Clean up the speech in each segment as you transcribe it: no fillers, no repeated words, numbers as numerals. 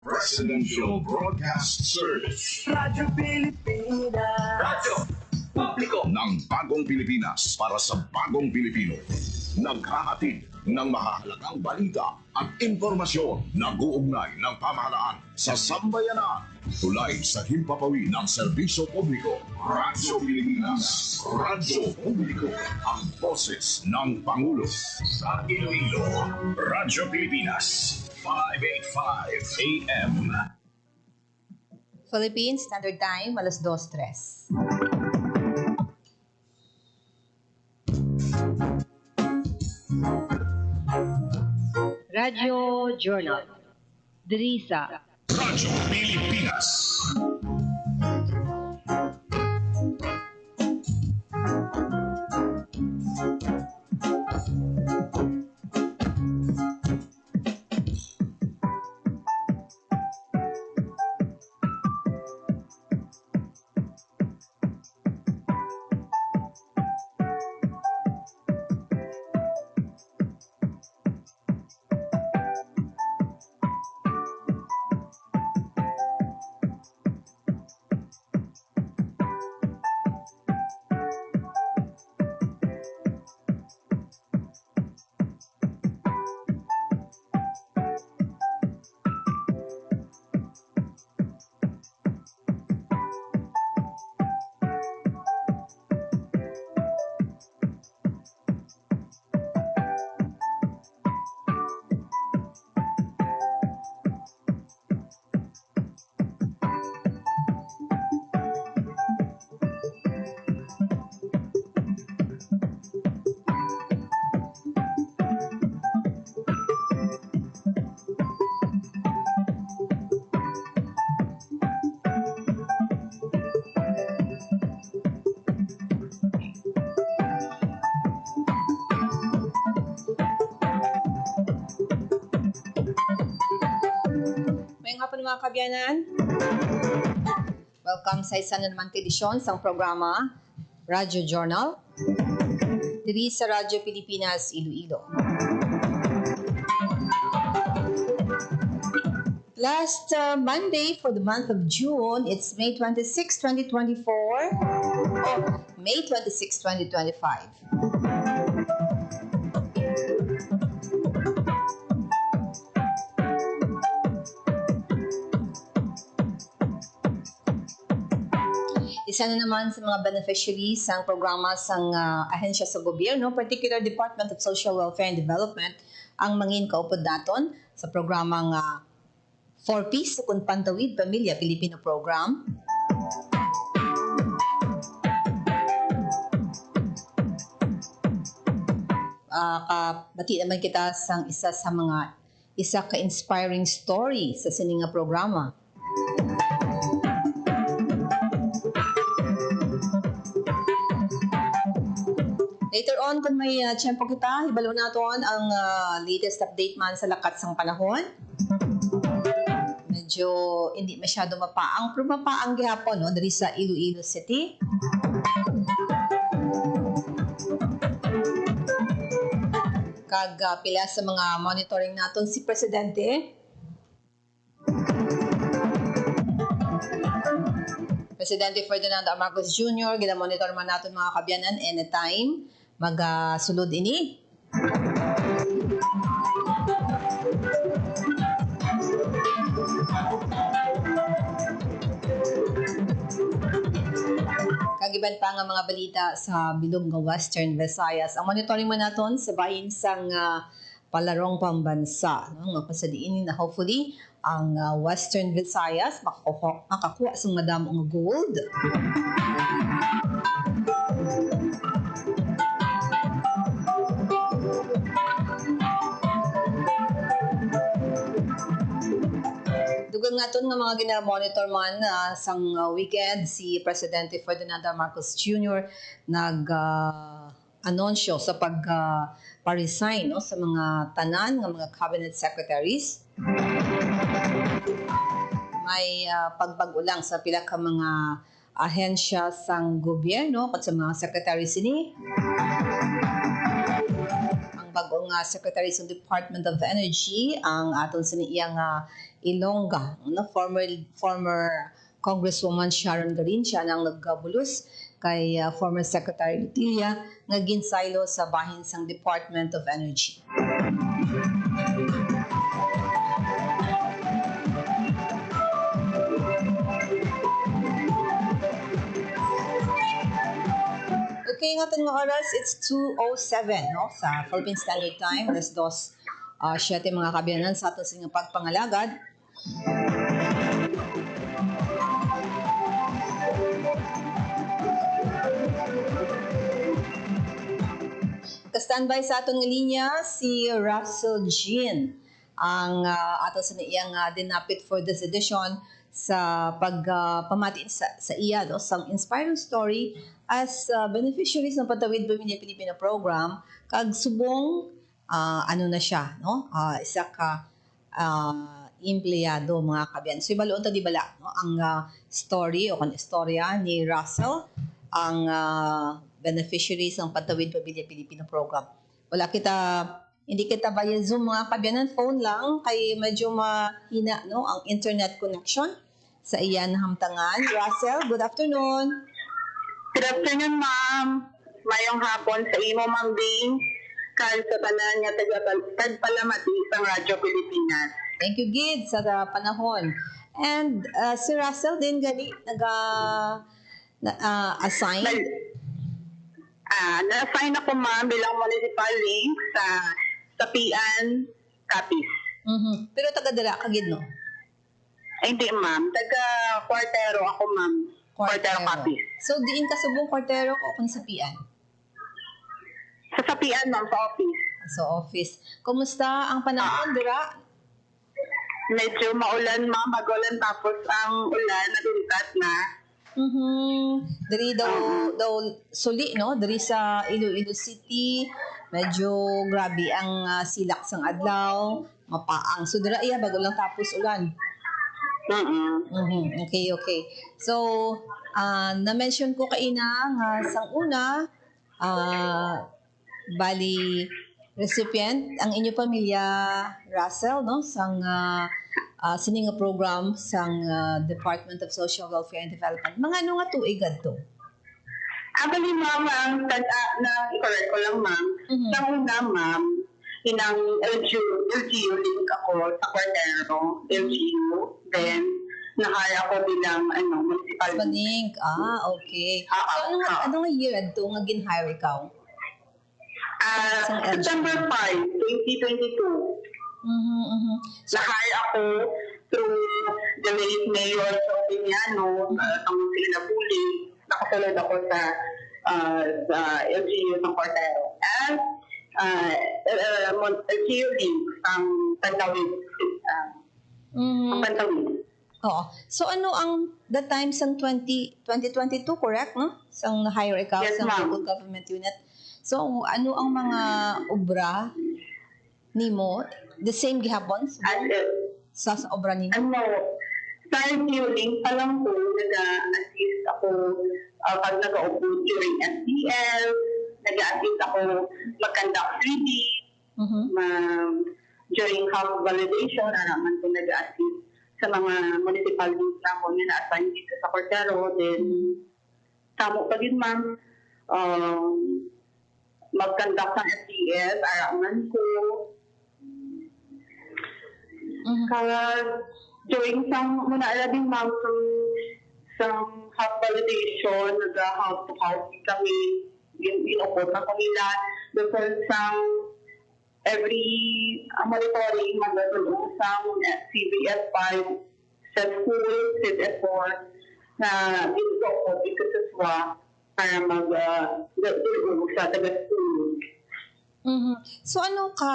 Presidential Broadcast Service. Radyo Pilipinas. Radyo Publiko ng Bagong Pilipinas para sa Bagong Pilipino. Naghahatid ng mahahalagang balita at impormasyon na guugnay ng pamahalaan sa sambayanan. Tulay sa himpapawid ng serbisyo publiko. Radyo Pilipinas. Radyo Publiko. Ang boses ng Pangulo. Sa Iloilo. Radyo Pilipinas. 585 AM. Philippines Standard Time, alas 2:03. Radyo Journal. Drisa. Radyo Pilipinas. Mga kabyanan, welcome sa isa na naman edisyon sa programa Radyo Journal diri sa Radyo Pilipinas, Iloilo. Last Monday for the month of June, it's May 26, 2024 or May 26, 2025. Isa na naman sa mga beneficiaries ng programa sang ahensya sa gobyerno, particular Department of Social Welfare and Development, ang mangin kaupod naton sa programang 4Ps sukun Pantawid Pamilya Pilipino Program. Bati naman kita sang isa ka-inspiring story sa sininga programa. Later on, kung may tiyempo kita, ibalo natin ang latest update man sa lakat sang panahon. Medyo hindi masyado mapaang, pero mapaang gihapon, no? Dari sa Iloilo City. Pila sa mga monitoring natin si Presidente. Presidente Ferdinand Marcos Jr., gina-monitor man natin mga kabyanan anytime. Mag-sulod ini. Kagiban pa nga mga balita sa bilog nga Western Visayas. Ang monitoring mo naton sa bahin sang palarong pambansa. No? Nga pasadiin na hopefully ang Western Visayas makakuha sa madamo nga gold. Dugang nga nga mga gina-monitor man sang weekend si Presidente Ferdinand Marcos Jr. nag-anunsyo sa pag-resign no, sa mga tanan ng mga cabinet secretaries. May pagbago lang sa pila ka mga ahensya sang gobyerno at sa mga secretaries ini. Ang bagong Secretary sa Department of Energy ang aton sa iyang Ilongga, no? Former Congresswoman Sharon Garin siya nang nagkabulos kay former Secretary Lutilia nga ginsaylo sa bahin sang Department of Energy. Okay, nga nga oras, it's 2:07 no? Sa Philippine Standard Time, alas 2:07 mga kabiyanan sa ato sa inyong pagpangalagad. Ka-standby sa aton nga linya si Russell Jean ang ato sa iyang dinapit for this edition sa pagpamati sa iya no, sa inspiring story as beneficiaries ng Patawid Pamilya Pilipino program kag subong ano na siya no, isa ka empleyado mga kabiyan. So ibaloon ta di bala no, ang story o kan istorya ni Russell ang beneficiaries ng Patawid Pamilya Pilipino program. Hindi kita via Zoom mga kabiyanan, phone lang kay medyo mahina no ang internet connection sa iyan hamtangan. Russell, good afternoon. Good afternoon, ma'am. Mayong hapon sa imo, ma'am Bing. Kal sa tanan nga tagpalamati sa Radyo Pilipinas. Thank you, Gid, sa panahon. And si Russell din gali assign. Na-assign ako, ma'am, bilang municipal link sa PN Capiz. Pero taga-dala ka, Gid, no? Ay, hindi, ma'am. Taga-Quartero ako, ma'am. Quartero Capiz. So, diin ka subong Quartero o kung sa PN? Sa PN, ma'am, sa office. Sa office. Kumusta ang panahon, dira? Medyo maulan, ma'am. Magulan tapos ang ulan, nadulitat na. Dari daw suli no, dari sa Iloilo City, medyo grabe ang silak sang adlaw, mapaang. So dira iya bago lang tapos ulan. Okay. So na-mention ko kaina nga sang una bali recipient ang inyo pamilya Russell no sang sini nga program sang Department of Social Welfare and Development. Mga ano nga tuig adto? Actually, ma'am, i-correct ko lang, ma'am. Sa una, ma'am, inang LGU link ako sa Quartero, LGU. Then, na-hire ako bilang municipal Link. Okay. So, ano nga year adto nga gin-hire ikaw? September 5, 2022. Na-hire ako through the late Mayor Sopiniano, ang sila na bully. Nakasulod ako sa LGU ng Quartero. And LGU link ang Pantawid. Pantawid. Oo. So ano ang the time sang 2022, correct, no? Sang na-hire ikaw Yes, sa ma'am. local government unit. So ano ang mga obra nimo? The same gihapon sa obra nimo? Sa LGU link pa lang po, nag-assist ako pag nag-aupo during SDL, nag-assist ako mag-conduct 3D, during health validation, naman po nag-assist sa mga municipal units na ako na na-assign dito sa Quartero. Then, tamo pa din, ma'am, mag-conduct ng SDL, araman ko. During muna din, ma'am, sa health validation, nag-house to house kami, inupot na kanila. Because every monitoring, magdadulong sa CVS 5, sa school, CVS 4, na dito ako dito sa SWA para mag-dulong sa taga-school. So ano ka,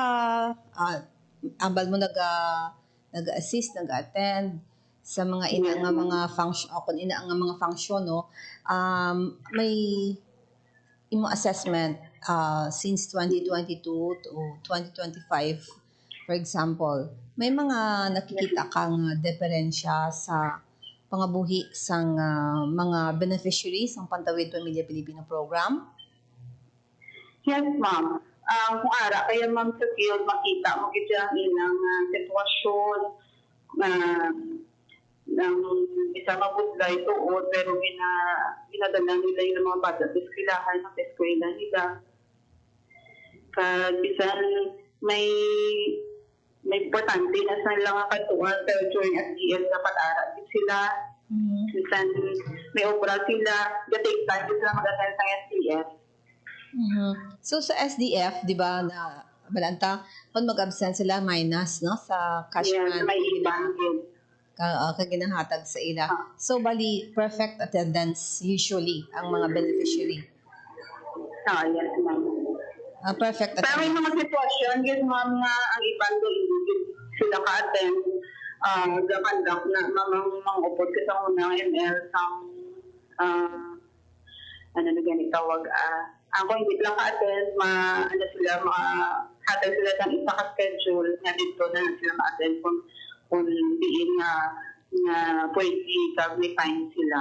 ambal mo nag-assist, nag-attend sa mga ina nga mga function, o kung ina nga mga function, no, may imo assessment since 2022 to 2025, for example, may mga nakikita kang diferensya sa pangabuhi sang mga beneficiaries ng Pantawid Pamilya Pilipino program? Yes, ma'am. kung ara, kaya ma'am sa field, makita mo gid ang ilang sitwasyon na ng isa mabudlay tuod pero ginadala nila yung mga bata sa eskwelahan ng eskwela nila. Kag bisan may importante na sa lang katuan pero during SGL dapat ara din sila. Bisan may obra sila, take time sila mag-attend sa SGL. So sa SDF, di ba, na balanta, kung mag-absent sila, minus, no? Sa cash Yes, may ibang din. kaginahatag sa ila. So, bali, perfect attendance usually ang mga beneficiary. Yes, ma'am. Perfect Pero may attendance. mga sitwasyon, yes, ma'am, nga ang ibang doon sila ka-attend, gakandak na mga upot ka sa unang ML sang ano na ganit tawag, ako hindi lang ka-attend, hatag sila ng isa ka-schedule na dito na sila ma-attend kung diin na pwede may time sila.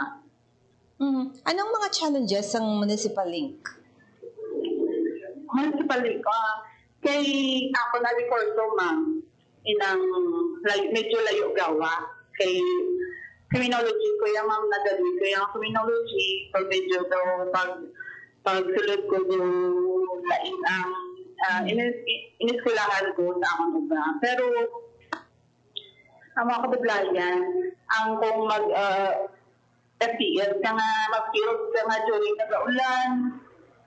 Anong mga challenges ang Municipal Link? Municipal Link, kay ako na before so ma'am, medyo layo gawa. Kay criminology ko yung ma'am nagabi ko yung criminology, so medyo daw pagsulod ko yung lain ang iniskulahan ko sa akong ubra. Pero ang mga kabaglayan, ang kung FTL ka nga, mag-field ka nga during nag-aulan,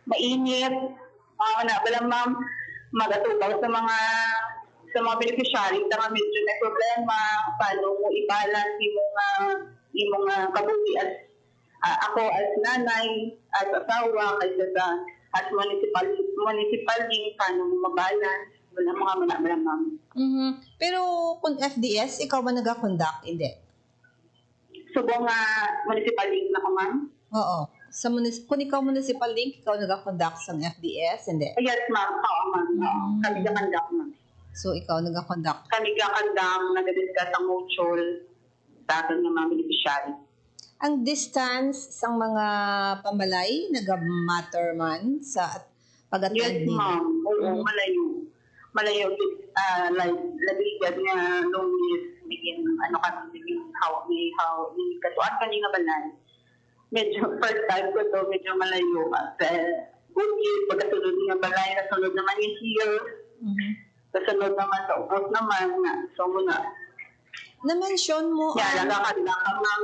mainit, wala ma'am, mag-atubaw sa mga beneficiary na nga medyo may problema, paano mo i-balance yung mga kabuhi ako as nanay, as asawa, as municipal link, paano mo mabalance, wala ma'am. Pero kung FDS, ikaw ba nag-conduct? Hindi. Subong municipal link na ko ma'am? Oo. Kung ikaw Municipal Link, ikaw nag-conduct sa FDS? Hindi. Yes ma'am, oo ma'am. Kami gakandak ma'am. So, ikaw nag-conduct. Kami gakandak, nag-discuss ang mutual sa atin ng mga beneficiary. Ang distance sa mga pamalay, nag-matter man sa pag-attend Yes, ma'am. Oo, malayo. Malayo. Labigad nga nung bigyan, may katuan ka nga balay. Medyo first time ko to, medyo malayo. Good year, pagkasunod nga balay, nasunod naman yung year. Kasunod naman sa ubos naman. So, muna. Na-mention mo Nagkakanda ka, ma'am.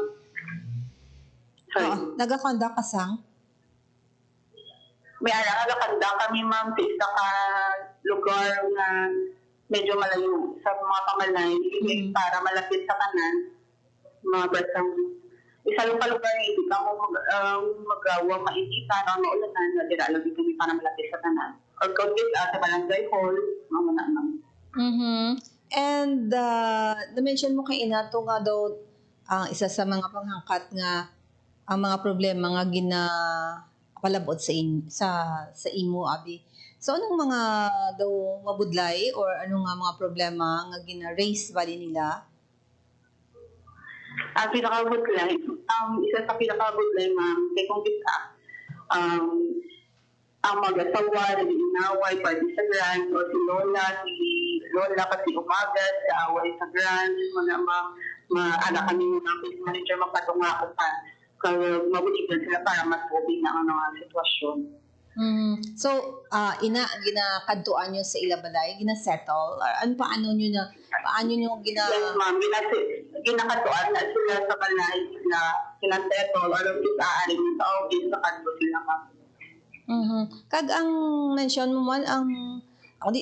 Sorry. Nag-conduct ka sang? May nagkakanda kami, ma'am, sa isa ka lugar na medyo malayo sa mga pamalay. Para malapit sa kanan, mga batang isa lang lugar na hindi ka mo magawa mainitan o maulanan na dinalabi kami para malapit sa kanan. Or kung sa barangay hall, mga naman. And na-mention mo kay Inato nga daw isa sa mga panghangkat nga ang mga problema nga palabot sa imo abi. So anong mga daw mabudlay or anong nga mga problema nga gina-raise ba nila? Ang pinakabudlay, isa sa pinakabudlay, ma'am, kay kung kita, ang mag-asawa, nag-inaway, party sa grant, o si Lola kasi umagat, kaaway sa grant, anak kami ng case manager, magpatunga ko pa. Kaya mabuligan sila para matubig na ang mga sitwasyon. So, ginakadtuan nyo sa ilabalay, gina-settle, or paano nyo Yes, ma'am, ginakatuan na sila sa balay, kinasettle, or kita aaring sa office, sa kanto sila, ma'am. Kag ang mention mo man ang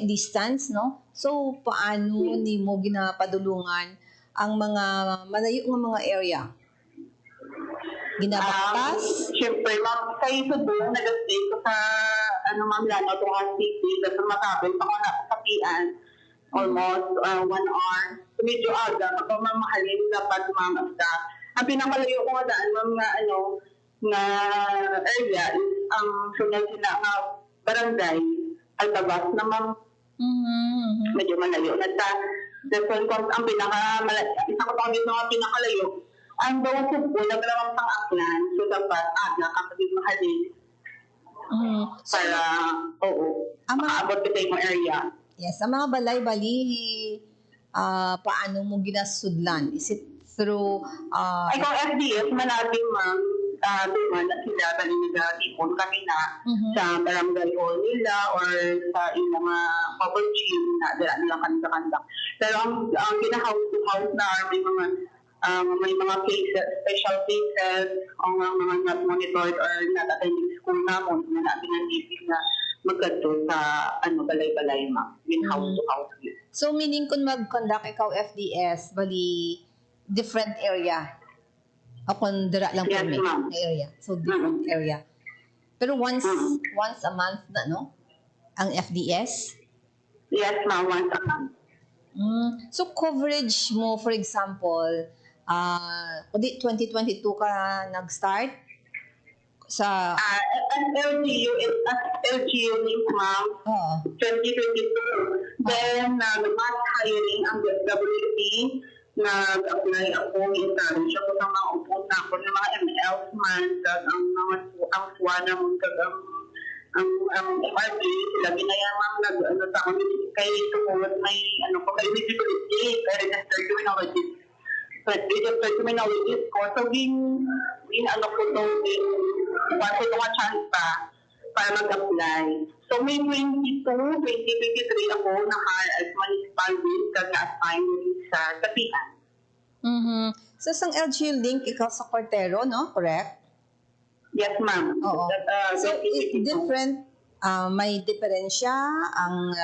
distance, no? So, paano ni mo ginapadulungan ang mga malayo nga mga area? Ginabaktas? Siyempre, ma'am, kayo sa doon, nag-stay ko sa, ma'am, Lanao, Tungas City, kasi matabang ako na sa sapian, almost 1 hour. So, medyo aga, kapag mamahalin, dapat, ma'am, asta. Ang pinakalayo ko nga daan, ma'am, nga area is ang sunod sila nga barangay, Altabas na, ma'am. Medyo malayo na sa different course, ang isa ko pang dito nga pinakalayo. Ang daw po, naglamang pang aklan, so dapat aga kapag mahalin. So, para, ang mga, makaabot ka sa imong area. yes, ang mga balay-bali, paano mo ginasudlan? Is it through, Ay, kung FDS, managing ma'am, duman na sila, bali nag-ipon kami na sa barangay hall nila or sa ilang mga cover gym na dala nilang kanda-kanda. Pero ang gina-house to house na may mga cases, special cases, o mga not monitored or not attending school namon na natin ang isip na magkanto sa balay-balay ma, in house to house. so meaning kung mag-conduct ikaw FDS, bali different area. O kung dira lang Yes, permit ma'am. na area. So different area. Pero once a month na, no? Ang FDS? Yes, ma'am, once a month. So coverage mo, for example, kung 2022 ka nag-start sa Ang LGU is LGU link, ma'am, oo. 2022. Then, nag-mass hiring ang WT, nag-apply ako, i-encourage ako sa mga upon na ako ng mga MLs man, kag ang SWA naman, kag ang MRT, sila binayamang sa kami, kay tungkol may, kay visibility, kay registered criminologist. Registered criminologist ko. So, wato nga chance pa para mag-apply. So, May 22, 2023 ako na-hire as municipal lead kag na-assign sa Tapian. So sa LGU link, ikaw sa Cortero, no? Correct? Yes, ma'am. Oo. So, it's 2022. different, may diferensya ang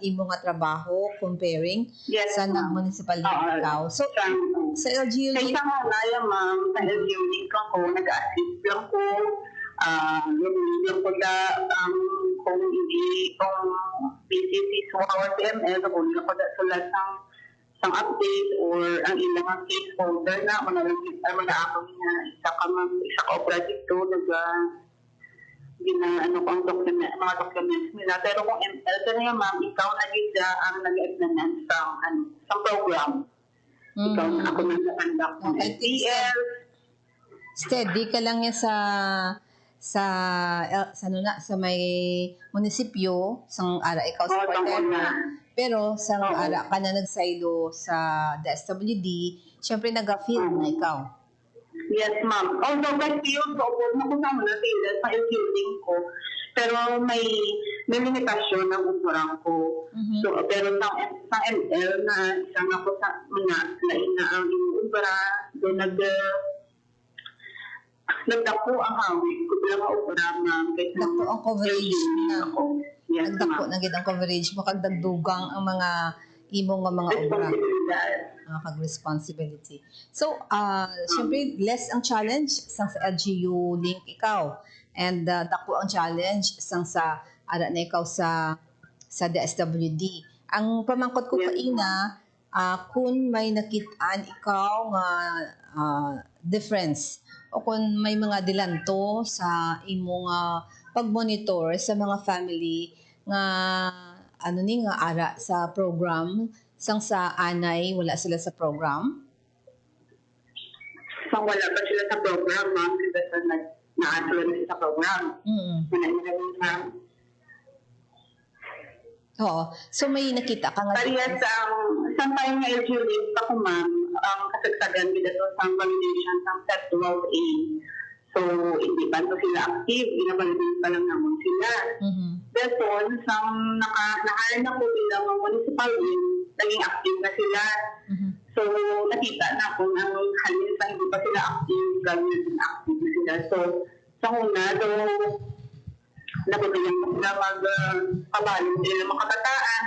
imo nga trabaho comparing Yes, sa ma'am. nag-municipal link ikaw. So, sa LGU Sa link, isang halaya, ma'am, sa LGU link ako, nag-assist lang ko, lumilip ko na kung PCC or PML, kung ko na sulat ng update or ang ilang case holder na mga ako niya isa ka project to ko ang mga documents nila. Pero kung ML ka na yan, ma'am, ikaw na gisa ang nag-implement sa program. Ikaw na ako nag-conduct ng Okay. SPL. steady ka lang yan sa may munisipyo, sang ara ikaw sa Oo, Cortero. tama. Pero sa ara ka na nagsaylo sa DSWD, syempre nag-field na ikaw. Yes, ma'am. Although by field, so na ko sa mga field sa fielding ko. Pero may limitasyon ng usurang ko. So, pero sa ML na isang ako sa mga lain na ang inuubra, doon nagdako ang hawig ko bilang maubra, ma'am. Nagdako ang coverage na. Yes, Nagdako ma'am. na gid ang coverage mo kag dagdugang ang mga imo nga mga obra. Responsibilidad. Kag responsibility. So, syempre, less ang challenge sang sa LGU link ikaw. And dako ang challenge sang sa ara na ikaw sa DSWD. Ang pamangkot ko kaina, kung may nakitaan ikaw nga difference o kung may mga dilanto sa imong pag-monitor sa mga family nga nga ara sa program sang sa anay wala sila sa program. Pang wala pa sila sa program, ma'am, kasi na-answer na sila sa program. Oo. So may nakita ka nga. Parehas sa time na LGU ako, ma'am, ang kasagsagan dito sa validation ng Set 12A. So, hindi pa ito sila active, inabalidate pa lang naman sila. Therefore, na-hire na po bilang municipal lead, naging active na sila. So, nakita na kung ang halin sa hindi pa sila active, gawin na active na sila. So, sa una, nabibigyan mo sila magpabalong sila ng mga kabataan,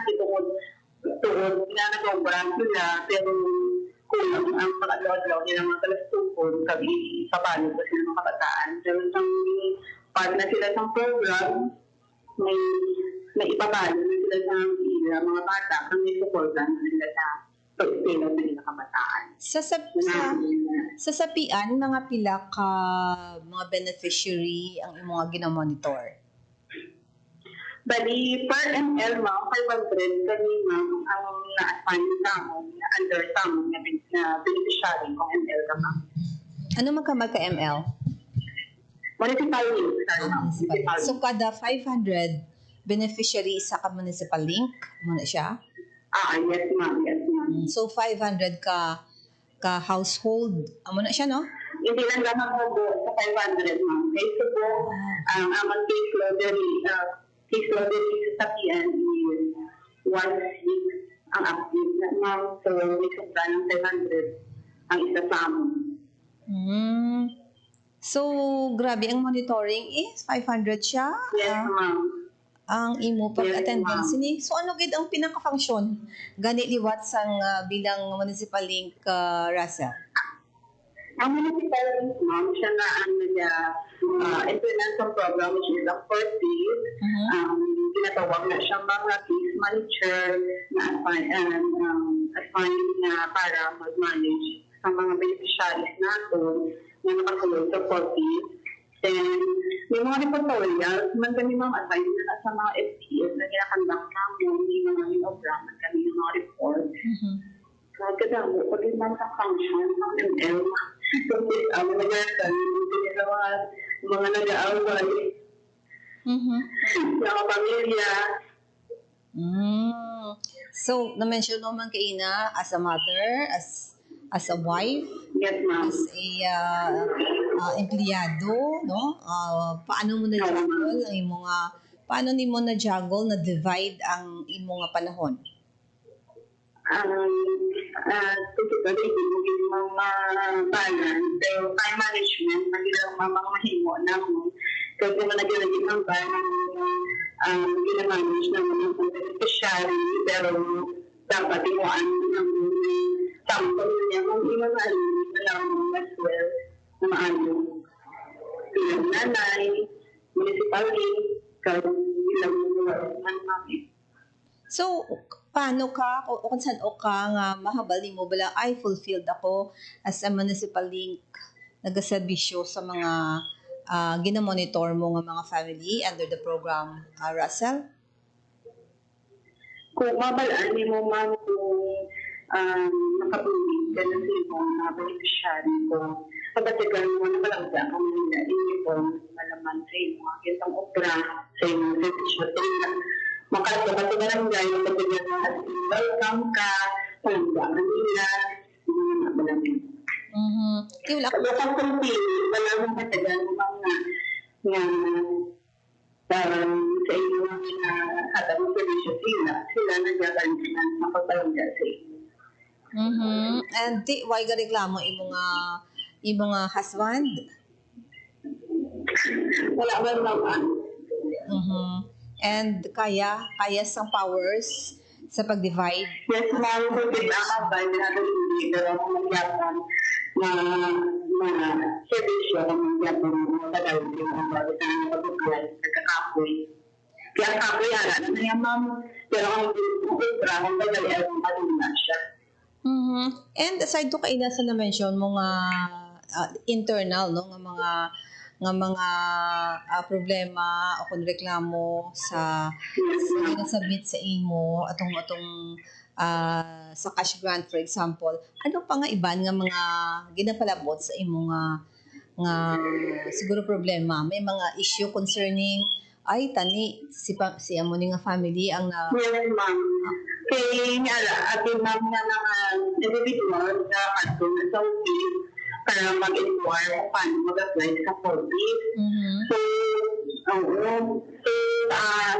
tuod na nag-obran sila, pero kulang ang pag-adlaw nila mga kalastukon, kami pabalong ko sila ng mga kabataan. Pero pag na sila sa program, may ipabalong na sila sa mga bata, kami supportan na sila sa pag-stay ng mga kabataan. Sa sapian, mga pila ka mga beneficiary ang imong ginamonitor? Bali, per ML, ma'am, 500 kanina ang na-assign sa amin na under some na beneficiary kung ML ka, ma'am. Ano magkamag ka ML? 100 Municipal link, sorry ma'am. Municipal. Municipal So, kada 500 beneficiary isa ka municipal link, muna siya. Yes ma'am, yes ma'am. So, 500 ka household, amo na siya, no? Hindi lang naman po sa 500 ma'am. Kasi po, ang amang caseload sa PN is 1/6 ang active na ma'am. So, may sobra ng 500 ang isa sa amin. So, grabe ang monitoring is 500 siya. Yes ma'am. Ang imo pag-attendance Yes, ni. So, ano gid ang pinaka-function? Gani liwat sang bilang municipal link Russell? Ang municipal link ma'am, siya na ang implementation program which is ang 4 days. Tinatawag na siya mga case manager na assign na para mag-manage sa mga beneficiaries natin na nakasulod sa 4 days. Then, may mga reportorials, man kami assign na sa mga FTS na ginakandak namin, may mga minobra, man kami yung mga report. So, kadamo, pag yung mga function ng ML, so, nag-aral, mga nag-aaway, sa mga pamilya. So, na-mention naman kay Ina as a mother, as a wife, Yes, ma'am. as a empleyado, no? Paano mo na-juggle ang imong paano nimo na-juggle, na-divide ang imong panahon? Typically, yung mga balance, pero time management, magilang mga mahimo na mo. Kasi mo nagilagin ng balance, ginamanage na mo ng beneficiary, pero dapat imuan ng sample niya kung imangalin alam mo as well na maano. Ilang nanay, municipal link, kasi ilang man namin. So, paano ka, o kung saan o ka nga mahabal mo bala, ay fulfilled ako as a municipal link, nagaserbisyo sa mga ginamonitor mo nga mga family under the program, Russell? Kung mabalaan mo man kung nakapagod ka na sa ibang beneficiary ko, pagkatigan mo na palagda ka mo nila, hindi ko malaman sa iyo, ang opera sa iyo, sa makasabati na lang dahil pagkatigan na welcome ka, palagda ka nila, hindi mo malaman. Wala Kaya sa kumpili, wala mong katagan mo nga sa iyo na hatang servisyo sila nagkakaroon ng pagpalagda sa iyo. And why ka reklamo imong husband? Wala ba naman? And kaya sang powers sa pag-divide? Yes, ma'am, kung pinakabay, hindi pero kung magyapon na servisyo, kung magyapon na matagawin yung mga bagay na napagkukulay, nagkakapoy. Kaya kapoy, aran na niya, ma'am. Pero kung ubra, kung tagali, ang maluna siya. And aside to kay nasa na-mention mo nga internal, no, nga mga problema o kung reklamo sa ginasubmit sa imo atong sa cash grant, for example, ano pa nga iban nga mga ginapalabot sa imo nga siguro problema, may mga issue concerning ay tani si amo ni nga family ang Yes, ma'am. Kaya ating ma'am na mga individual na kanto na sa office para mag-inquire kung paano mag-apply sa office. So,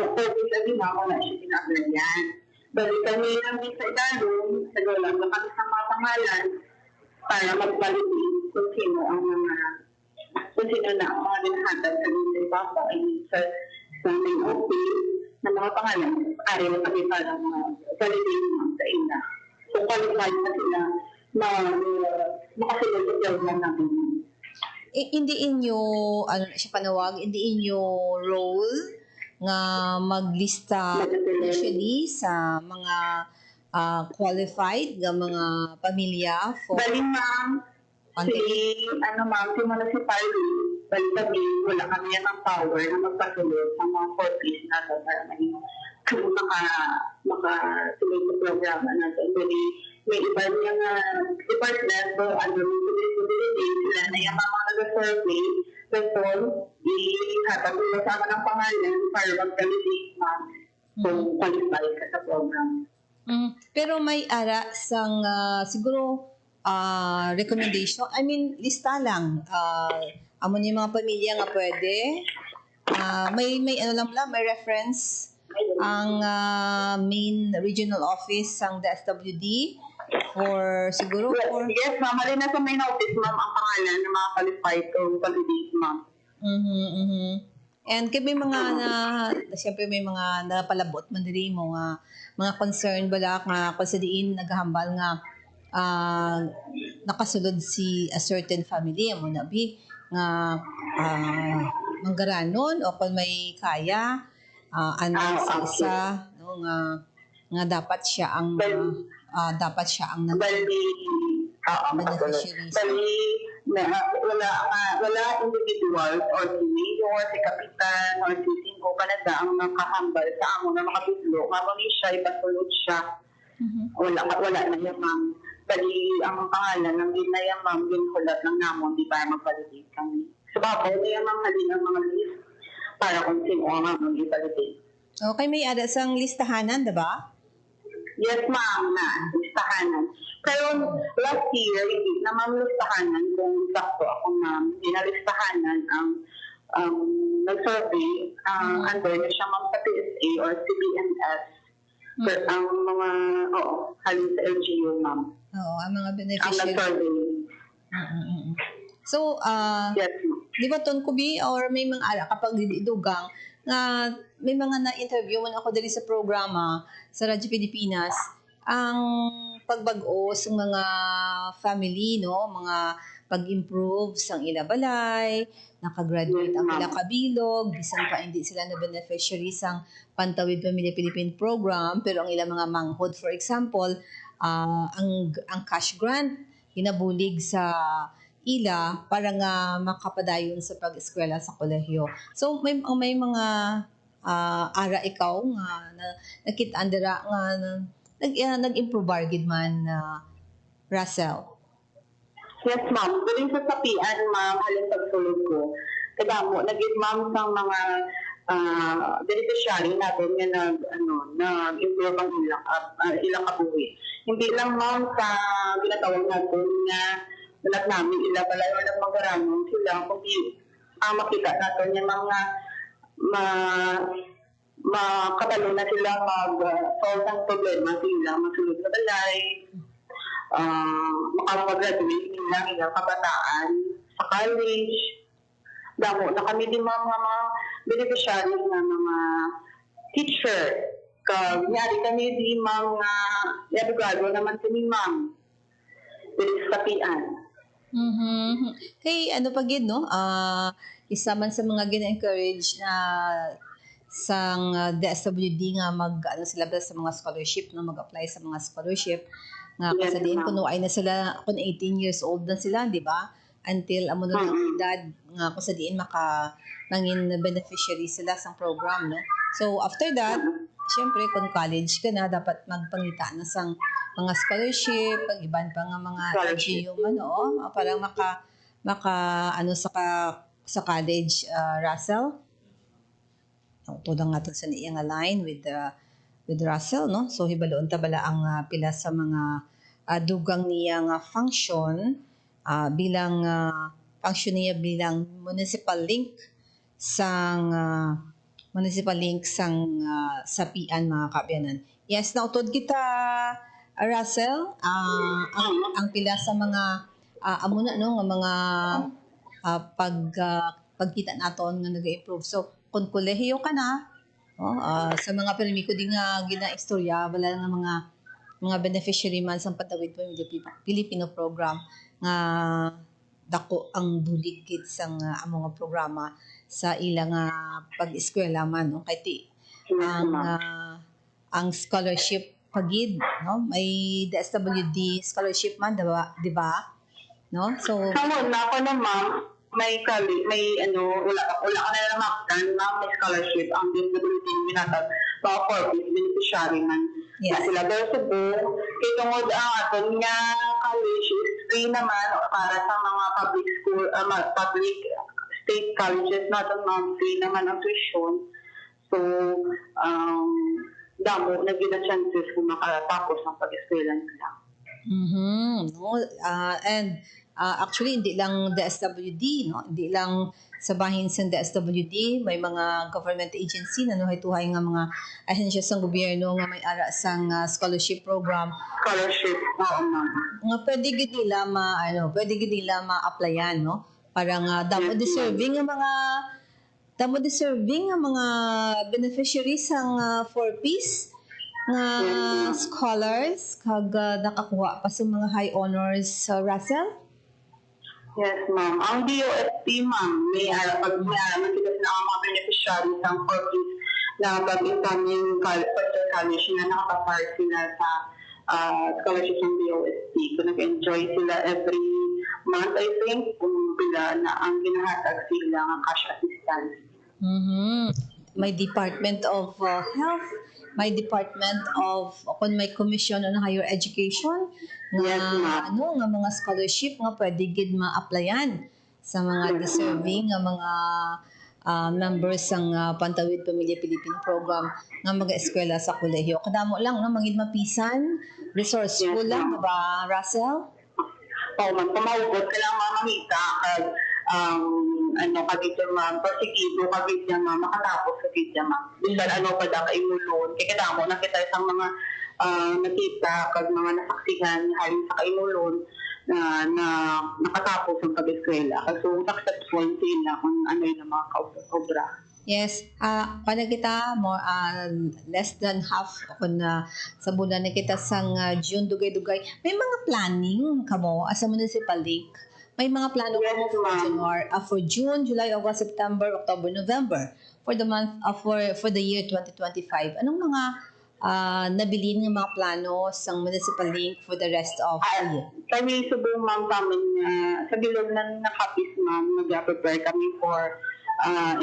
office na din ako na siya pina-applyan. Balik kami lang din sa ilalong, nagalang na kami sa mga pangalan para magbalibin kung sino na ang mga dinahatag sa dito papa ay sa main office na mga pangalan, ari na kami para validate sa ina. So, qualified na sila na makasunod sa program natin. hindi inyo siya panawag, hindi inyo role nga maglista initially sa mga qualified nga mga pamilya for Bali ma'am, si municipality, bali kami, wala kami ng power na magpasulod sa mga corpus natin para makasuloy sa programa natin. Bali, may iba niya nga department o responsibility sila na yung mga nag-survey, Before, ihatag sa akin ang pangalan para mag-validate ma'am kung qualified ka sa program. Pero may ara sang siguro recommendation. I mean, lista lang. Amo ni mga pamilya nga pwede. May ano lang, may reference ang main regional office ng DSWD for siguro for Yes, ma'am. Halin na sa main office, ma'am, ang pangalan ng mga qualified to validate, ma'am. And kay may mga siyempre may mga napalabot man diri mo nga mga concern bala nga kung sa diin naghambal nga nakasulod si a certain family mo na bi nga manggaranon o kung may kaya anong sa isa no nga dapat siya ang beneficiary. Wala individual or senior, si kapitan or si singko kanada ang nakahambal sa amo na makatudlo. Mamuni siya, ipasulod siya. Wala na yung ma'am. Bali, ang pangalan ng ginayang ma'am, ginhulat lang namon, di ba mag-validate kami. So, babaw na yung mga halin ang mga list para kung sino ang mga mag-validate. Okay, may ada sang listahanan, diba? Yes, ma'am, na listahanan. Pero last year, hindi na ma'am listahanan kung sakto ako ma'am. Hindi na listahanan ang nag-survey under na siya ma'am sa PSA or CBNS. But ang mga, halin sa LGU ma'am. Oo, ang mga Ang beneficiary. nag-survey. So, Yes, ma'am. di ba ton kubi or may mga ala kapag didugang nga may mga na-interview man ako dali sa programa sa Radyo Pilipinas ang pagbag-o sa mga family no mga pag-improve sang ila balay nakagraduate ang ila kabilog bisan pa hindi sila na beneficiary sang Pantawid Pamilya Philippine program pero ang ila mga manghod for example ang cash grant hinabulig sa ila para nga makapadayon sa pag-eskwela sa kolehiyo. So may mga ara ikaw nga nakita andira nga nag-improve gid man Russell. Yes, ma'am. Galing sa sapian, ma'am, halin pagsulod ko. Kaya mo, nag-give ma'am sa mga beneficiary natin nga nag-improve ang ilang kabuhi. Hindi lang ma'am sa ginatawag natin nga lahat namin ila balay o nagmagaranon sila kundi makita natin yung mga makatalo na sila mag-solve ng problema sila masulod sa balay makapag-graduate nila ilang kabataan sa college damo na kami din mga beneficiary na mga teacher kanyari kami din mga abogado naman kami ma'am sapian. Kay ano pa gid no? Isa man sa mga gina-encourage na sang DSWD nga sila sa mga scholarship no mag-apply sa mga scholarship nga Yes, kasi din ma'am. kuno ay na sila kung 18 years old na sila, di ba? Until amo na ang edad nga kung sa diin nangin beneficiary sila sa program no. So after that, syempre kung college ka na dapat magpangita na sang mga scholarship, pag-iban pa nga mga Scholarship. LGU man para maka ano sa college Russell. Tudang nga sa niya nga line with Russell no. So hibaloon ta bala ang pila sa mga dugang niya nga function bilang function niya bilang municipal link sang sapian mga kabyanan. Yes, nautod kita Russell, ang pila sa mga amo na no nga mga pagkita naton nga nag-improve. So kung kolehiyo ka na, sa mga permiko din nga gina-istorya wala nga mga beneficiary man sa Pantawid Pamilya Filipino program nga dako ang bulig gid sang amo nga programa sa ilang pag-eskwela man no kay ti ang scholarship pagid no may DSWD scholarship man di ba no so Kamu na ako na ma'am, may ka na lang makan ma'am, may scholarship ang disability minatag mga corporate beneficiary man. Yes. Na sila daw Cebu, kay tungod ang aton nga college is free naman para sa mga public state colleges natin ma'am, free naman ang tuition. So, damo na gina chances kung makatapos ang pag-eskwela nila. No? And actually, hindi lang DSWD, no? Hindi lang sa bahin sa DSWD, may mga government agency na nuhay-tuhay nga mga ahensya sa gobyerno nga may ara sang scholarship program Scholarship, oo ma'am. nga pwede gid nila pwede gid nila ma-applyan, no? Para nga damo deserving nga mga beneficiaries sang 4Ps nga scholars kag nakakuha pa sa mga high honors sa Russell. Yes, ma'am. Ang DOST, ma'am, may araman sila sa mga beneficiaries ng courses na pag-examine first college na nakapapart sila sa scholarship ng DOST. So, nag-enjoy sila every month, I think, kung bila na ang ginahatag sila ng cash assistance. May Department of Health, may Department of kung may Commission on Higher Education nga Yes, ma'am. nga mga scholarship nga pwede gid ma-applyan sa mga deserving nga mga members ng Pantawid Pamilya Pilipino program nga mag-eskwela sa kolehiyo. Kadamo lang no mangid mapisan, resourceful Yes, lang ma'am. ba, Russell? Oo, ma'am. Pumaugot ka lang, ma'am, makita kag kagit ma'am, persigido kagit niya, ma'am, makatapos kagit niya, ma'am. Bisan pa da kaimulon. Kaya kadamo na kita isang mga nakita kag mga nasaksihan halin sa kaimulon na nakatapos ang pag-eskwela. So, successful sila kung ano yung mga obra. Yes, pana kita more less than half kung sa bulan na kita sang June dugay-dugay. May mga planning kamo as a municipal league. May mga plano Yes, kamo for June, July, August, September, October, November for the month for the year 2025. Anong mga nabilin ng mga plano sa municipal league for the rest of the year? Kami subong, ma'am, kami sa bilog ng nakapis, ma'am, nag-prepare kami for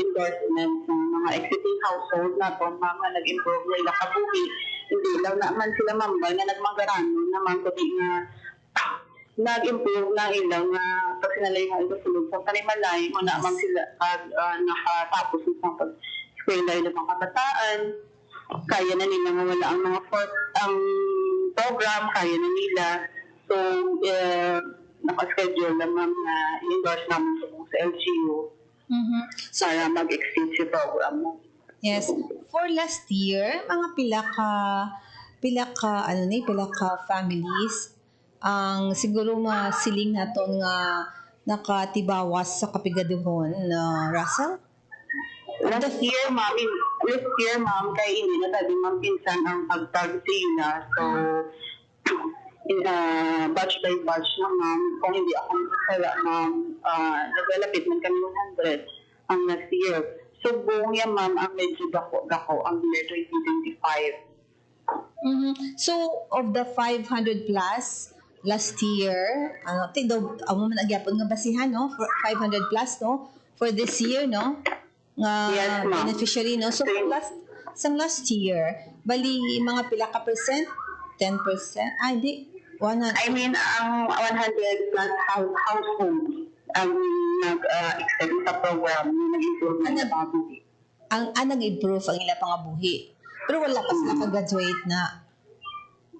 endorsements ng mga exiting household na po, ma'am, na nag-improve na ilang kabuhi. Hindi lang naman sila, ma'am, ba, na nagmagarano naman, kundi nga nag-improve na ilang pagsinalay nga ito sulog sa kanimalay, muna ma'am sila nakatapos ng pag-eskwela ilang mga kabataan. Kaya na nila nga wala ang mga program, kaya na nila. So, nakaschedule na ma'am na i-endorse namin sa LGU para mag-extend si program mo. Yes. For last year, mga pila ka families ang siguro masiling naton nga nakatibawas sa kapigaduhon na Russell? Last year, ma'am, kay hindi na tabi ma'am pinsan ang pagtag sila. So, batch by batch na, ma'am. Kung hindi ako masala, ma'am, naglalapit man kami 100 ang last year. So, buong yan, ma'am, ang medyo dako ang year 2025. So, of the 500 plus last year, amo man agyapon nga basihan, no? For 500 plus, no? For this year, no? Nga Yes, ma'am. beneficiary, no? So, last year, bali mga pila ka percent? 10%? Hindi. 100. I mean, ang 100 plus households ang nag-extend sa program, nag-improve na sa buhay. Nag-improve ang ilang pangabuhi. Pero wala pa sila ka-graduate na.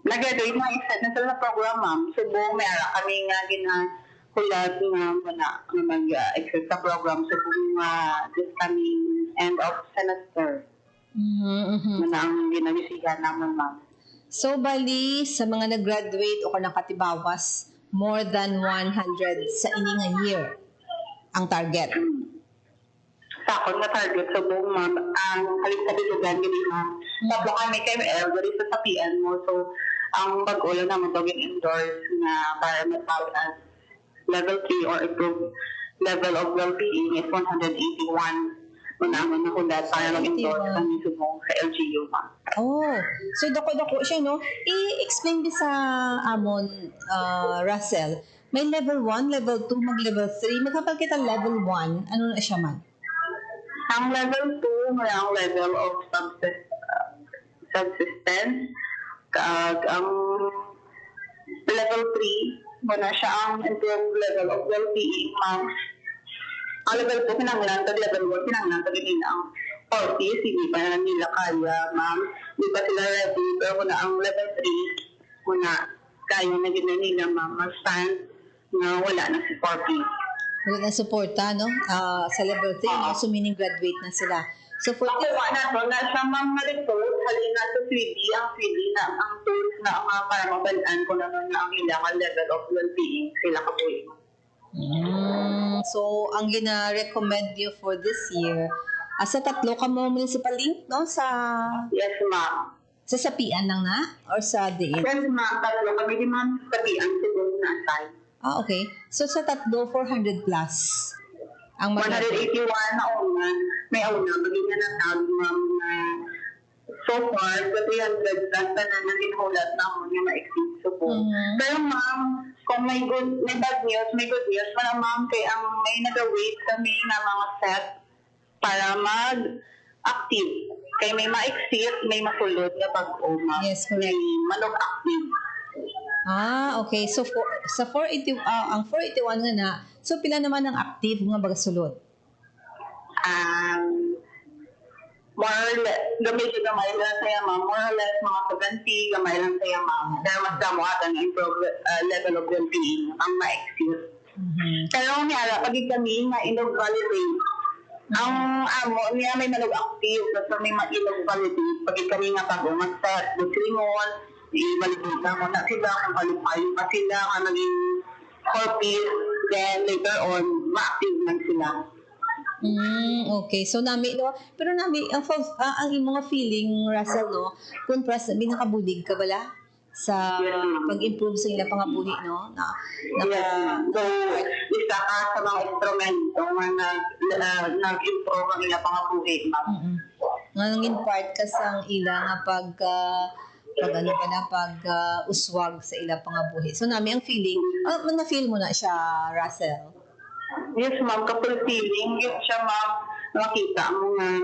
Nag-graduate na extend na sila sa program, ma'am. So, buong may ara kami nga ginahulat nga muna mag-extend sa program. So, buong this coming end of semester. Muna ang ginabisihan naman, ma'am. So, bali, sa mga nag-graduate o nakatibawas, more than 100 sa ining year ang target. Sa akong na target sa buong, ma'am, ang halip-kabilugan gini, ma'am. Tapos kami kayo elderly sa sapian mo. So, ang pag-ulan naman bagay endorse na para matawag as level 3 or improved level of well-being is 181. Muna nakulat para mag-endorse kami subong sa LGU, ma'am. Oh, so dako-dako siya, no? I-explain din sa amon, Russell. May level 1, level 2, mag-level 3. Magkapal kita level 1, ano na siya man? Ang level 2, may ang level of subsistence. Ang level 3, muna siya ang improved level of well-being, ma'am. Ang level 2, kinanglan, tag level 1, kinanglan, tag hindi na ang 40, hindi pa na nila kaya, ma'am. Hindi pa sila ready, pero kung na ang level 3, kung na kaya na gina nila, ma'am, mag-stand na wala na si 40. Wala na suporta, no? Sa level 3, no? So meaning graduate na sila. So for Nakuha na to, na siya ma'am na report, halina sa 3D, ang 3D na ang tools na ang mga para mabalaan kung ano na ang ilang level of well-being sila kabuhi. So ang gina-recommend you for this year, sa tatlo ka mo municipal link, no? Yes, ma'am. Sa sapian lang na? Or sa diin? Yes, ma'am. Tatlo kami di ma'am sabihan siguro na aside. Okay. So sa tatlo, 400 plus. Ang 181 na una, may una, maging na natag, ma'am, na so far, sa 300 plus na naginhulat na ako niya ma-exceed so po. Pero ma'am, kung may bad news, may good news, ma'am, kaya ang may nag-wait kami na mga set para mag-active. Kaya may ma-exceed, may masulod na pag-uma. Yes, correct. May manog-active. Okay. So sa 480, ang 481 nga na, so pila naman ang active nga bagasulod? More or less, gamay lang saya ma'am, more or less mga 70, gamay lang saya ma'am. Dahil mas damo ata ng improve level of well-being, ang ma-exceed. Pero nga, pag kami nga inog-validate, ang amo niya may manog-active, basta may ma-inog-validate, pag kami nga pag-umat-set, busilingon, i-validate na muna sila, kung qualify pa sila, kung naging corpus, then later on, ma-active na sila. Okay. So nami no, pero nami ang imong feeling Russell no, kung sabi nakabulig ka bala sa pag-improve sa ilang pangabuhi no na Isa ka sa mga instrumento na nag-improve ang ilang pangabuhi, ma'am. Nga part ka sa ilang pag uswag sa ilang pangabuhi. So nami ang feeling, na-feel mo na siya, Russell? Yes, ma'am, kapag-feeling, yun siya, ma'am, makita mo nga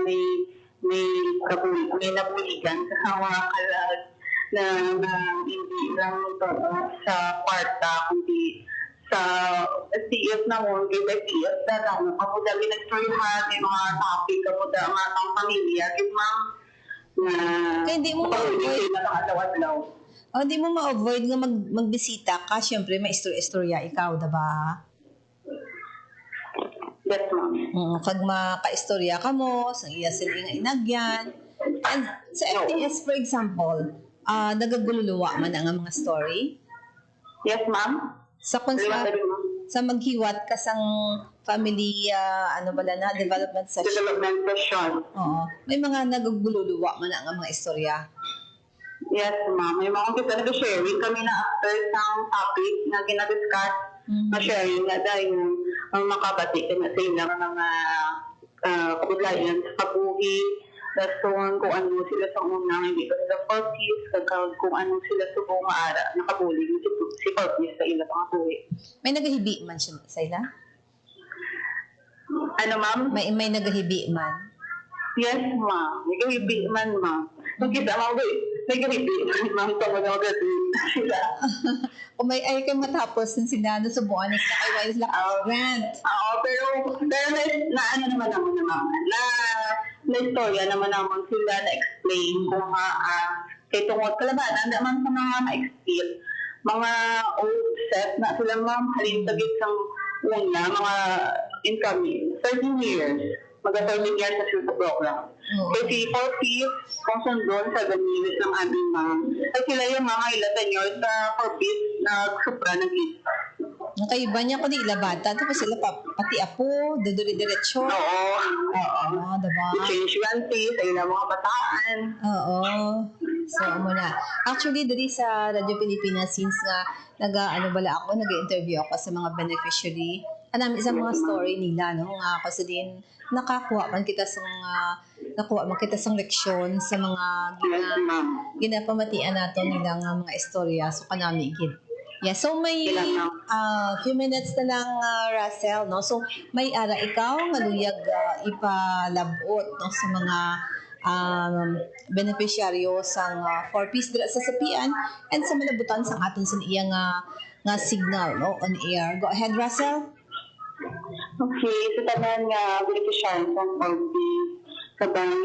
may nabuligan sa mga kalag na hindi lang ito sa parta, kundi sa CF na mo, kaya CF na lang, kamuda ginagturihan, may mga topic, kamuda ang atang pamilya, kaya ma'am, na kaya hindi mo ma-avoid hindi mo ma-avoid nga magbisita ka, syempre may istorya ikaw, diba? Yes, ma'am. Kag makaistorya ka mo, sa iya sila nga inagyan. And sa FTS, for example, nagagululuwa man ang mga story. Yes, ma'am. Sa maghiwat ka sang family, development session. Development session. Oo. May mga nagagululuwa man ang mga istorya. Yes, ma'am. May mga kita nag-sharing kami na after ng topic na ginadiscuss, na-sharing na dahil makabati ka na sa ilang mga kulayan sa kabuhi, rason kung ano sila sa unang, hindi pa sila corpus, kung ano sila sa buong ara, nakabulig si corpus sa ilang mga kabuhi. May nagahibi man siya sa ila? Ano, ma'am? May nagahibi man? Yes, ma'am. Nagahibi man, ma'am. Magkita, ma'am, nagahibi man, ma'am, sa mga sila. O may ay kayo matapos ng sila sa buwan na sila kayo sila grant. Oo, pero na ano naman na istorya naman naman sila na explain kung kay tungod kalabanan naman sa mga ma-experience mga old set na sila ma'am halin tagit sang una mga incoming 13 years mag-13 years na sila sa program. Kasi 40 kung sundon sa ganilid ng aming ma'am. At sila yung mga ilatan nyo sa 40 na supra ng kids. Nakaiba niya ko di ilabata. Tapos sila pati apo, daduri-diretso. Oo. Diba? I-change wanti sa ilang mga bataan. Oo. So, muna. Actually, dali sa Radio Pilipinas, since nga nag-interview ako sa mga beneficiary, isang mga story nila, no? Nga kasi din, nakuha man kita sa leksyon sa mga ginapamatian nato nila nga mga istorya. So, kanami gid. Yeah, so may few minutes na lang, Russell, no? So, may ara ikaw nga luyag ipalabot no sa mga beneficiaryo sang 4Ps dira sa sapian and sa malabutan sang aton sa iya nga signal no on air. Go ahead, Russell. Okay, sa tanan nga beneficiary sa COVID, kabang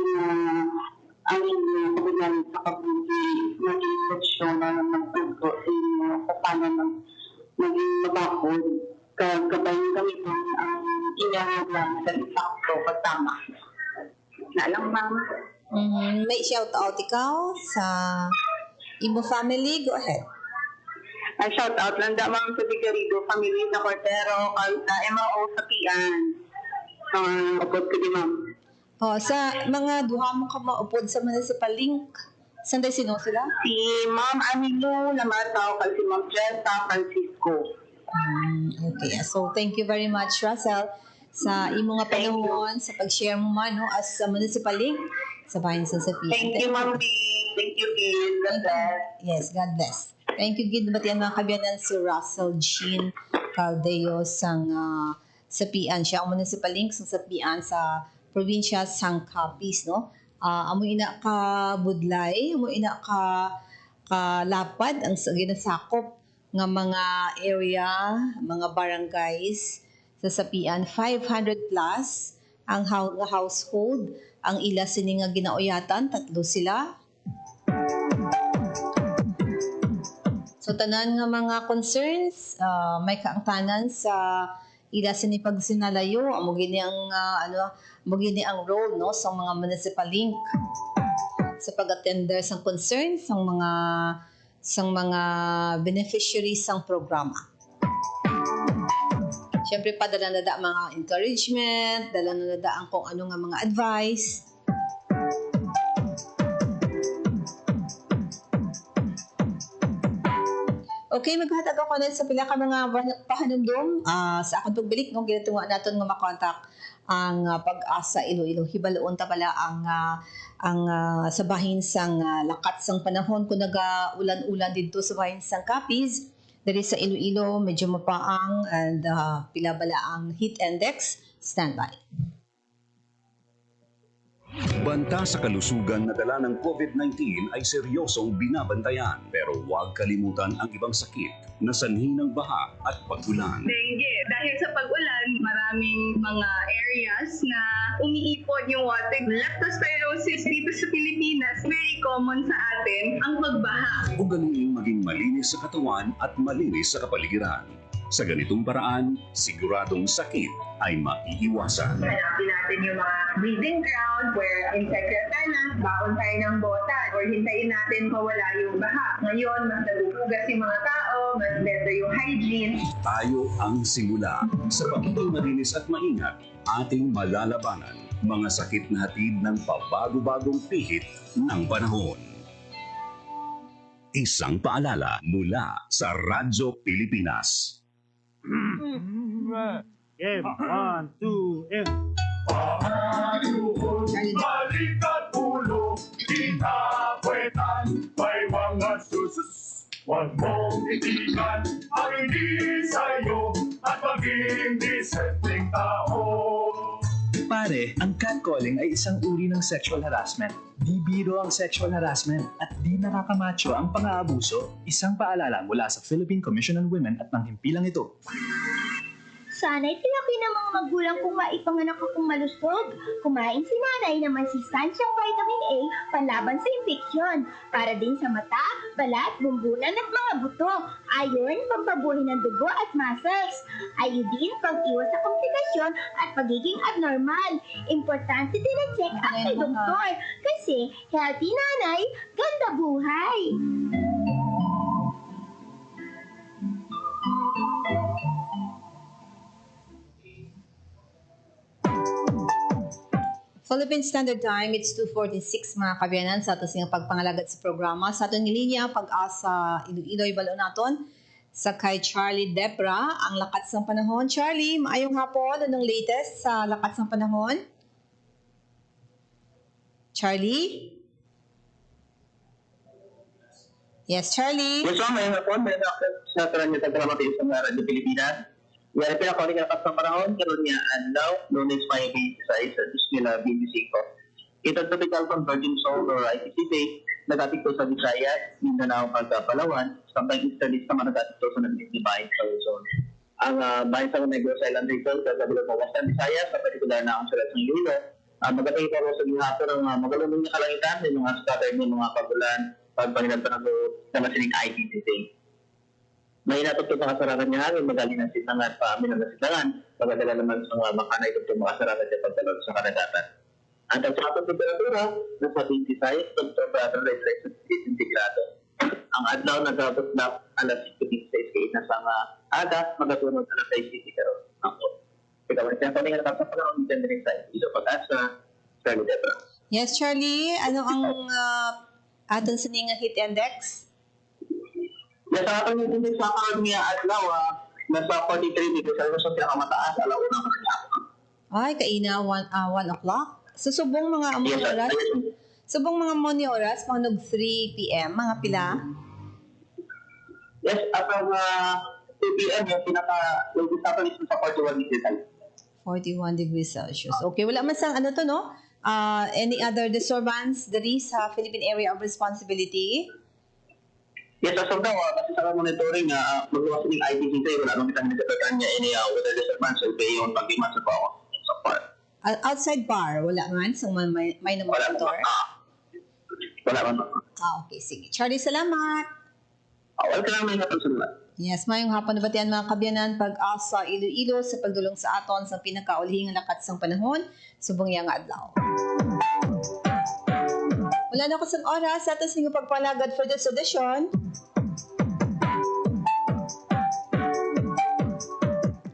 ang inyong kabilang sa kabuhi, naging instruksyon na magpagko sa inyo sa paano maging mabakod. Kabay kami po ang inahaglan sa isakto pagtama. Na lang, ma'am. May shout out ikaw sa imo family. Go ahead. Ang shout out lang da ma'am sa Vigarido family sa Cordero, sa MRO sa Pian. Upod ko di ma'am. Sa mga duha mo ka maupod sa municipal link, saan day sino sila? Si Ma'am Anilu Lamataw, si Ma'am Jessa Francisco. Okay, so thank you very much, Russell, sa imo nga panahon, sa pag-share mo man no, as sa municipal link sa bayan sa Sophia. Thank you, Ma'am B. Thank you, Gil. God bless. Yes, God bless. Thank you, Gid. Batian mga kabiyanan si Russell Jean Caldeo sang Sapian. Siya ang municipal link sa Sapian sa probinsya sang Capiz, no? Amo ina ka budlay, amo ina ka lapad ang ginasakop nga mga area, mga barangays sa Sapian, 500 plus ang household. Ang ila sini nga ginauyatan, 3 sila. So tanan nga mga concerns, may kaangtanan sa ila sini pag sinalayo, amo gini ang amo gini ang role no sa mga municipal link sa pag-attender sang concerns sang mga beneficiaries sang programa. Siyempre pa dala na da mga encouragement, dala na da ang kung ano nga mga advice. Okay, maghatag ako na sa pila ka mga pahanumdum sa akong pagbalik no ginatunga naton nga makontak ang Pag-asa Iloilo. Hibaloon ta pala ang sa bahin sang lakat sang panahon kung naga-ulan-ulan dito sa bahin sang Capiz. Diri sa Iloilo medyo mapaang and pila bala ang heat index. Standby. Banta sa kalusugan na dala ng COVID-19 ay seryosong binabantayan. Pero huwag kalimutan ang ibang sakit na sanhi ng baha at pag-ulan. Dengue. Dahil sa pag-ulan, maraming mga areas na umiipon yung water. Leptospirosis dito sa Pilipinas, very common sa atin ang pagbaha. Ugaling maging malinis sa katawan at malinis sa kapaligiran. Sa ganitong paraan, siguradong sakit ay maiiwasan. Hanapin natin yung mga breeding ground where insect repellent, baon tayo ng botan, or hintayin natin mawala yung baha. Ngayon, mas nagupugas yung mga tao, mas better yung hygiene. Tayo ang simula. Sa pagiging malinis at maingat, ating malalabanan mga sakit na hatid ng pabago-bagong pihit ng panahon. Isang paalala mula sa Radyo Pilipinas. Game, 1, 2, and... Balikat ulo, pinapwetan, may mga susus. Huwag mong itigan ang hindi sa'yo at maging disenteng tao. Pare, ang catcalling ay isang uri ng sexual harassment. Di biro ang sexual harassment at di nakakamacho ang pang-aabuso. Isang paalala mula sa Philippine Commission on Women at ng himpilang ito. Sana'y tinaki ng mga magulang kung maipanganak akong malusog. Kumain si nanay ng masustansyang vitamin A panlaban sa infeksyon. Para din sa mata, balat, bumbunan at mga buto. Iron, pampabuhay ng dugo at muscles. Iodine, pang-iwas sa komplikasyon at pagiging abnormal. Importante din ang check-up kay doktor. Kasi healthy nanay, ganda buhay. Philippine Standard Time, it's 2:46 mga kabiyanan sa ato siyang pagpangalagat sa programa. Sa aton nilinya, Pag-asa Iloilo, ibalo naton sa kay Charlie Debra, ang lakat ng panahon. Charlie, maayong hapon. Anong latest sa lakat ng panahon? Charlie? Yes, Charlie? Yes, ma'am. Mayroon po. Mayroon ako sa karanyatang kalamati sa Radyo Pilipinas. Yan, pinakauli ka sa panahon, karoon niya, Adlaw, Lunes, May 26, at Ismila, 25. Ito tropical converging zone or ICC, nagatikto sa Visayas, Mindanao, Palawan, sampai easterlies naman nagatikto sa Nagtitibay sa Luzon. ang bayan sa Negros Island Region sa kabilang ng Western Visayas, sa partikular na ang sulat ng Iloilo. Magandang ito sa gihapon ng magalumong na kalangitan, may mga scattered ng mga pagulan, pagpanginan pa ng masiling ITCC. May natutong mga sararan niya hangin, magaling na sitangan pa amin ang nasitangan, pagdala naman sa mga makana itong mga sararan niya pagdalog sa kanagatan. Ang tagsapang temperatura, nasa 26 to 30 centigrado. Ang adlaw nagabot na alas 5:26 kay nasa aga, magasunod alas 6:00 karon. Ako. Ikaw ang siyempre nga sa panahon ng General Science, ito pag-asa, Charlie Debra. Yes, Charlie. Ano ang aton sa nga heat index? Yes, sa ating index sa karon nga adlaw, nasa 43 degrees Celsius ang pinakamataas, alauna na hapon. Ay, kaina 1 o'clock. So, subong mga among oras. Subong mga morning oras, mga 3 p.m., mga pila? Yes, at ang 2 p.m. yung pinaka-lowest natin is sa 41 degrees Celsius. 41 degrees Celsius. Okay, wala man sang ano to, no? Any other disturbance diri sa Philippine Area of Responsibility? Yes, as of now, kasi sa monitoring, magluwas ng ITCC, wala nang kitang nagkakaroon niya ini weather disturbance, so yung pag-iman sa ako sa park. Outside bar, wala man? So, may monitor? Wala man. Okay, sige. Charlie, salamat. Welcome naman natin sa Yes, mayong hapon na batian mga kabyanan pag-asa Iloilo sa pagdulong sa aton sa pinakaulihing lakat sang panahon, subong yang adlaw. Wala na ko sa oras, atas ninyo pagpalagad for this edition.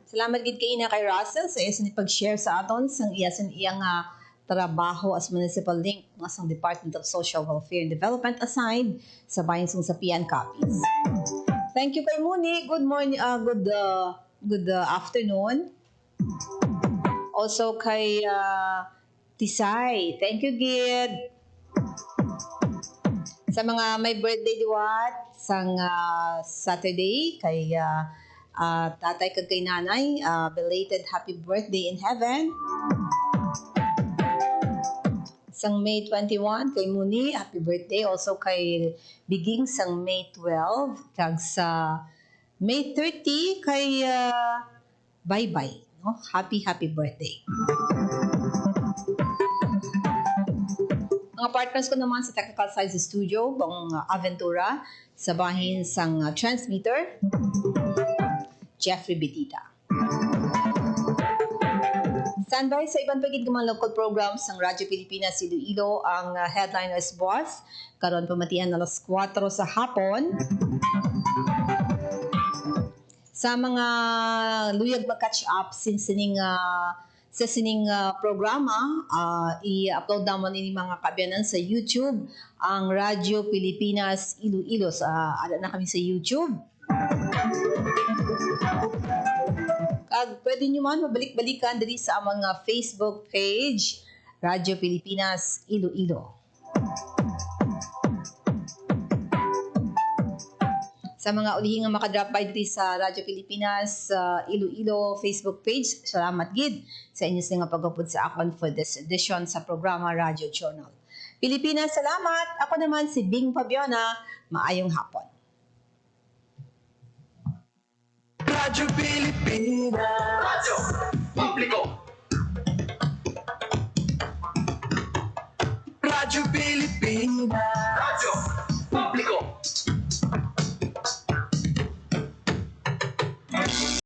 Salamat gid kay ina kay Russell sa iya ni pag-share sa aton sang iya sa iyang trabaho as municipal link ng asang Department of Social Welfare and Development assigned sa bayan sa Pian Copies. Thank you kay Muni. Good morning, good afternoon. Also kay Tisay. Thank you, Gid. Sa mga may birthday diwat sang Saturday kay tatay kag kay nanay, belated happy birthday in heaven. Sang May 21 kay Muni, happy birthday. Also kay Biging sang May 12 kag sa May 30 kay Bye-bye, no? Happy birthday. Mga partners ko naman sa Technical Science Studio, bang Aventura, sa bahin sang transmitter, Jeffrey Betita. Standby sa ibang pagid ng mga local programs ng Radyo Pilipinas Iloilo. Ang headline is Boss. Karon pamatian alas 4 sa hapon. Sa mga luyag mag-catch up since sa sining programa, i-upload naman ini mga kabyanan sa YouTube ang Radyo Pilipinas Iloilo. Ada na kami sa YouTube. Pwede nyo man mabalik-balikan dali sa amang Facebook page, Radyo Pilipinas Iloilo. Sa mga ulihing nga makadrop by dali sa Radyo Pilipinas Iloilo Facebook page, salamat gid sa inyo nga pag-upod sa akon for this edition sa programa Radyo Journal. Pilipinas, salamat! Ako naman si Bing Fabiana. Maayong hapon. Radyo Pilipinas. Radyo Publiko. Radyo Pilipinas.